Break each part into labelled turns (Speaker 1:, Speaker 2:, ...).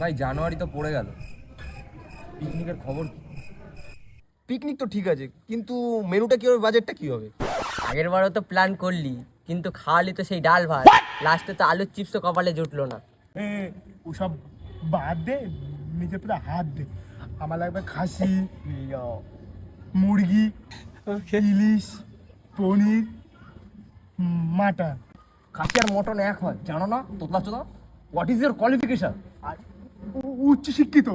Speaker 1: ভাই জানুয়ারি তো পড়ে গেল, পিকনিকের খবর কি?
Speaker 2: পিকনিক তো ঠিক আছে, কিন্তু মেনুটা কি হবে, বাজেটটা কি হবে?
Speaker 3: আগের বারও তো প্ল্যান করলি, কিন্তু খাওয়ালি তো সেই ডাল ভাত, লাস্টে তো আলুর চিপসও কপালে জুটলো না।
Speaker 4: ওসব বাদ দে, নিজে পুরো হাত দে। আমার লাগবে খাসি, মুরগি, ইলিশ, পনির, মাটন।
Speaker 1: খাসি আর মটন এক হয় জানো না তোতলা চোদা? What is your qualification?
Speaker 4: আর উচ্চ শিক্ষিত।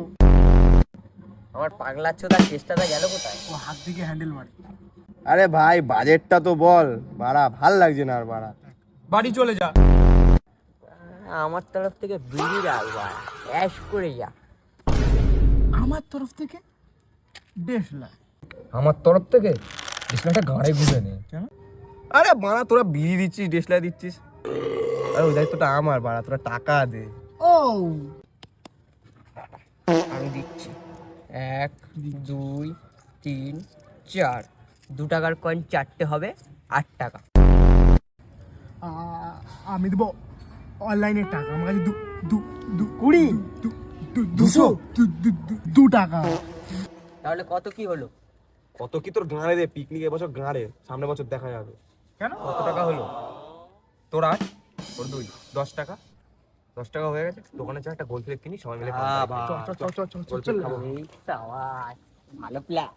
Speaker 3: আমার পাগলা চোদার চেষ্টাটা গেল কোথায়?
Speaker 4: ও হাত দিকে হ্যান্ডেল মারে।
Speaker 2: আরে ভাই বাজেটটা তো বল, বাড়া ভাল লাগছে না আর বাড়া।
Speaker 1: বাড়ি চলে যা।
Speaker 3: আমার তরফ থেকে বিড়ি রাখবা, অ্যাশ করে যা।
Speaker 4: আমার তরফ থেকে 1.5 লাখ।
Speaker 1: আমার তরফ থেকে বিছনাটা গাড়ে গুঁজে নে।
Speaker 2: আরে বাড়া তোরা বিড়ি দিচ্ছিস, ডেসলাই দিচ্ছিস, আরে ওই দায়িত্বটা আমার বাড়া, তোরা টাকা দে।
Speaker 4: ও
Speaker 3: আমি দিচ্ছি 1 2 3 4, 2 টাকার কয়েন 4টে হবে 8 টাকা।
Speaker 4: আমি দেবো অনলাইনের টাকা। আমার কাছে 20 2 টাকা।
Speaker 3: তাহলে কত কি হলো?
Speaker 2: কত কি তোর গাঁড়ে দে, পিকনিক এবছর গাঁড়ে, সামনের বছর দেখা যাবে।
Speaker 4: কেন?
Speaker 1: কত টাকা হলো? তোর 8, তোর 2, 10 টাকা। 10 টাকা হয়ে গেছে, দোকানে চল একটা গোল প্লেট কিনি, সবাই মিলে খাবো।
Speaker 2: চল চল চল চল চল চল।
Speaker 3: এই সাওয়াস, ভালো প্ল্যান।